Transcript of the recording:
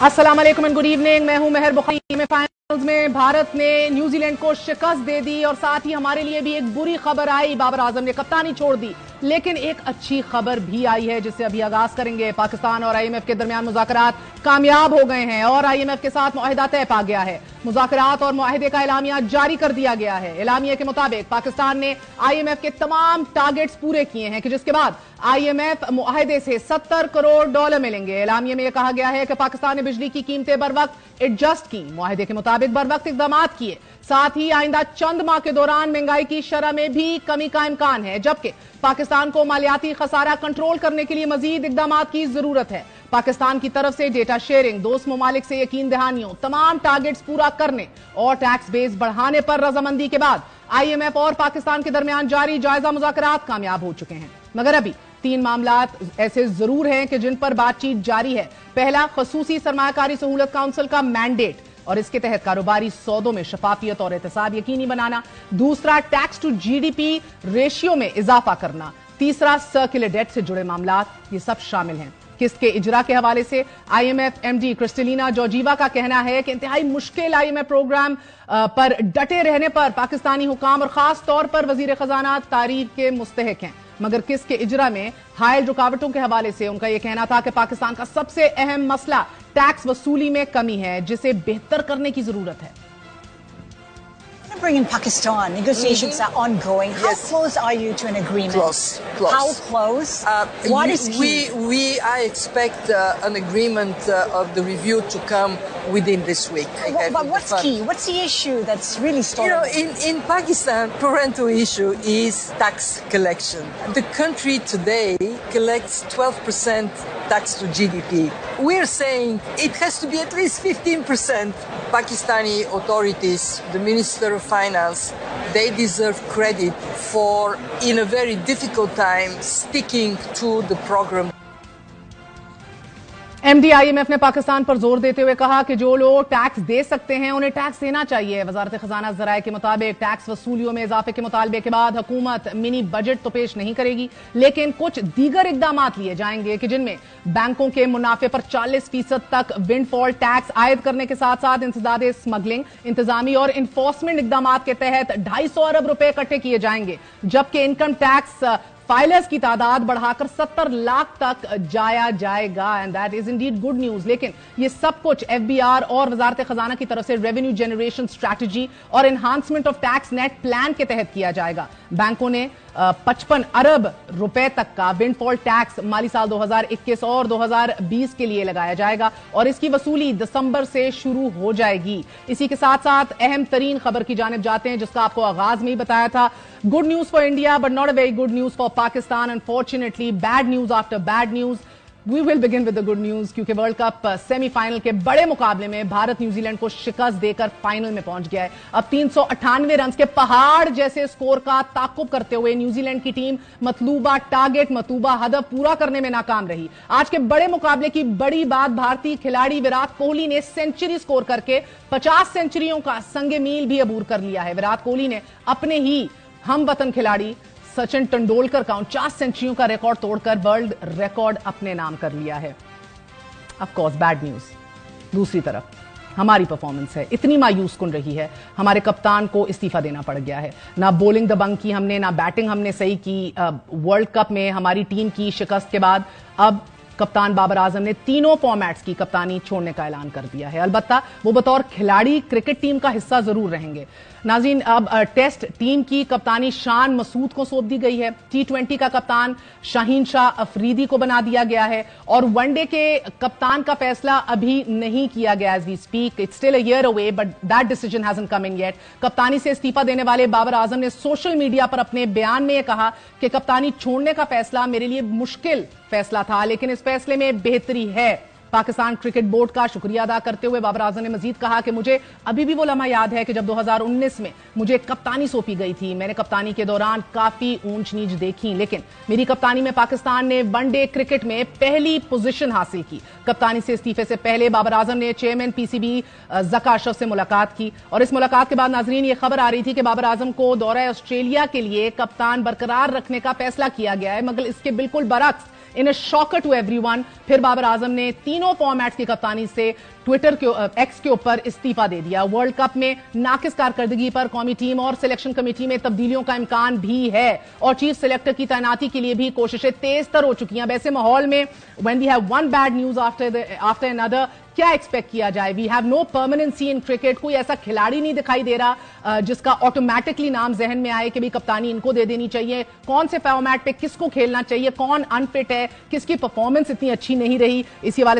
अस्सलाम वालेकुम and good evening. मैं हूं मेहर बुखारी। में फाइनल्स में भारत ने न्यूजीलैंड को शिकस्त दे दी और साथ ही हमारे लिए भी एक बुरी खबर आई। बाबर आजम ने कप्तानी छोड़ दी, लेकिन एक अच्छी खबर भी आई है जिससे अभी आगाज करेंगे। पाकिस्तान और आईएमएफ के दरमियान मुज़ाकरात कामयाब हो गए हैं और आईएमएफ के साथ मुआहिदा तय पा गया है। मुज़ाकरात और मुआहिदे का एलामिया जारी कर दिया गया है। एलामिया के मुताबिक पाकिस्तान ने आईएमएफ के तमाम टारगेट्स पूरे किए हैं कि जिसके बाद आईएमएफ मुआहिदे से $70 करोड़ मिलेंगे। एलामिया में यह कहा गया है कि पाकिस्तान ने बिजली की कीमतें बर वक्त एडजस्ट की, मुआहिदे के मुताबिक बर वक्त इकदाम किए, साथ ही आइंदा चंद माह के दौरान महंगाई की शरह में भी कमी का इम्कान है, जबकि पाकिस्तान को मालियाती खसारा कंट्रोल करने के लिए मजीद इकदाम की जरूरत है। पाकिस्तान की तरफ से डेटा शेयरिंग, दोस्त ममालिक से यकीन दहानियों, तमाम टारगेट्स पूरा करने और टैक्स बेस बढ़ाने पर रजामंदी के बाद आईएमएफ और पाकिस्तान के दरमियान जारी जायजा मुज़ाकरात कामयाब हो चुके हैं। मगर अभी 3 मामलात ऐसे जरूर हैं कि जिन पर बातचीत जारी है। पहला, खसूसी सरमायाकारी सहूलत काउंसिल का मैंडेट और इसके तहत कारोबारी सौदों में शफाफियत और एहतसाब यकीनी बनाना। दूसरा, टैक्स टू जीडीपी रेशियो में इजाफा करना। तीसरा, सर्कुलर डेट से जुड़े मामलात, ये सब शामिल हैं। किस्त के इजरा के हवाले से आईएमएफ एमडी क्रिस्टलिना जॉर्जीवा का कहना है कि इंतहाई मुश्किल आईएमएफ प्रोग्राम पर डटे रहने पर पाकिस्तानी हुकाम और खास तौर पर वजीर खजाना तारीफ के मुस्तहिक हैं। मगर किस्त के इजरा में हायल रुकावटों के हवाले से उनका यह कहना था कि पाकिस्तान का सबसे अहम मसला टैक्स वसूली में कमी है, जिसे बेहतर करने की जरूरत है। Bring in Pakistan, negotiations are ongoing. How close are you to an agreement? Close. How close? What is key? I expect an agreement of the review to come within this week. But what's key? What's the issue that's really stalling? In Pakistan, parental issue is tax collection. The country today collects 12% tax to GDP. We're saying it has to be at least 15%. Pakistani authorities, the Minister of Finance, they deserve credit for, in a very difficult time, sticking to the program. MD IMF ने पाकिस्तान पर जोर देते हुए कहा कि जो लोग tax दे सकते हैं उन्हें टैक्स देना चाहिए। वजारत खजाना ज़राए के मुताबिक टैक्स वसूलियों में इजाफे के मुतालबे के बाद हुकूमत मिनी बजट तो पेश नहीं करेगी, लेकिन कुछ दीगर इकदाम लिए जाएंगे कि जिनमें बैंकों के मुनाफे पर 40% तक विंडफॉल टैक्स आयद करने के साथ साथ इंसदादे स्मगलिंग, इंतजामी और इन्फोर्समेंट इकदाम के तहत 250 अरब रुपए इकट्ठे किए जाएंगे, जबकि इनकम टैक्स फाइलर्स की तादाद बढ़ाकर 70 लाख तक जाया जाएगा। And that is Indeed good news. लेकिन ये सब कुछ एफबीआर और वजारत खजाना की तरफ से रेवेन्यू जनरेशन स्ट्रैटेजी और enhancement of tax net plan के तहत किया जाएगा। बैंकों ने 55 अरब रुपए तक का विंडफॉल टैक्स माली साल 2021 और 2020 के लिए लगाया जाएगा और इसकी वसूली दिसंबर से शुरू हो जाएगी। इसी के साथ साथ अहम तरीन खबर की जानिब जाते हैं, जिसका आपको आगाज में ही बताया था। Good news for India but not a very good news for Pakistan. Unfortunately bad news after bad news. We will begin with the good news क्योंकि वर्ल्ड कप सेमीफाइनल के बड़े मुकाबले में भारत न्यूजीलैंड को शिकस्त देकर फाइनल में पहुंच गया है। अब 398 रन के पहाड़ जैसे स्कोर का ताकुब करते हुए न्यूजीलैंड की टीम मतलूबा टारगेट, मतलूबा हदफ पूरा करने में नाकाम रही। आज के बड़े मुकाबले की बड़ी बात, भारतीय खिलाड़ी विराट कोहली ने सेंचुरी स्कोर करके 50 सेंचुरियों का संगे मील भी अबूर कर लिया है। विराट कोहली ने अपने ही हम वतन खिलाड़ी सचिन तेंदुलकर का 49 सेंचुरियों का रिकॉर्ड तोड़कर वर्ल्ड रिकॉर्ड अपने नाम कर लिया है। ऑफ कोर्स बैड न्यूज दूसरी तरफ हमारी परफॉर्मेंस है, इतनी मायूस कुन रही है। हमारे कप्तान को इस्तीफा देना पड़ गया है। ना बॉलिंग दबंग की हमने, ना बैटिंग हमने सही की। वर्ल्ड कप में हमारी टीम की शिकस्त के बाद अब कप्तान बाबर आजम ने तीनों फॉर्मेट्स की कप्तानी छोड़ने का ऐलान कर दिया है। अलबत्ता वो बतौर खिलाड़ी क्रिकेट टीम का हिस्सा जरूर रहेंगे। नाज़रीन, अब टेस्ट टीम की कप्तानी शान मसूद को सौंप दी गई है। T20 का कप्तान शाहीन शाह अफरीदी को बना दिया गया है और वनडे के कप्तान का फैसला अभी नहीं किया गया as we speak. It's still a year away but that decision hasn't come in yet. कप्तानी से इस्तीफा देने वाले बाबर आजम ने सोशल मीडिया पर अपने बयान में यह कहा कि कप्तानी छोड़ने का फैसला मेरे लिए मुश्किल फैसला था, लेकिन इस फैसले में बेहतरी है। पाकिस्तान क्रिकेट बोर्ड का शुक्रिया अदा करते हुए बाबर आजम ने मजीद कहा कि मुझे अभी भी वो लम्हा याद है कि जब 2019 में मुझे कप्तानी सौंपी गई थी। मैंने कप्तानी के दौरान काफी ऊंच नीच देखी, लेकिन मेरी कप्तानी में पाकिस्तान ने वनडे क्रिकेट में पहली पोजीशन हासिल की। कप्तानी से इस्तीफे से पहले बाबर आजम ने चेयरमैन पीसीबी ज़का अशरफ से मुलाकात की और इस मुलाकात के बाद नाजरीन ये खबर आ रही थी कि बाबर आजम को दौरा ऑस्ट्रेलिया के लिए कप्तान बरकरार रखने का फैसला किया गया है, मगर इसके बिल्कुल बरक्स इन अ शॉकर टू एवरीवन। फिर बाबर आजम ने तीनों फॉर्मेट्स की कप्तानी से ट्विटर के एक्स के ऊपर इस्तीफा दे दिया। वर्ल्ड कप में नाकिस कारकर्दगी पर कौमी टीम और सिलेक्शन कमेटी में तब्दीलियों का इम्कान भी है और चीफ सिलेक्टर की तैनाती के लिए भी कोशिशें तेज तर हो चुकी हैं। वैसे माहौल में when we have one bad news after another, क्या एक्सपेक्ट किया जाए? We have no permanency in cricket. कोई ऐसा खिलाड़ी नहीं दिखाई दे रहा जिसका ऑटोमेटिकली नाम जहन में आए कि भाई कप्तानी इनको दे देनी चाहिए। कौन से फॉर्मेट पे किसको खेलना चाहिए, कौन अनफिट है, किसकी परफॉर्मेंस इतनी अच्छी नहीं रही, इसी वाले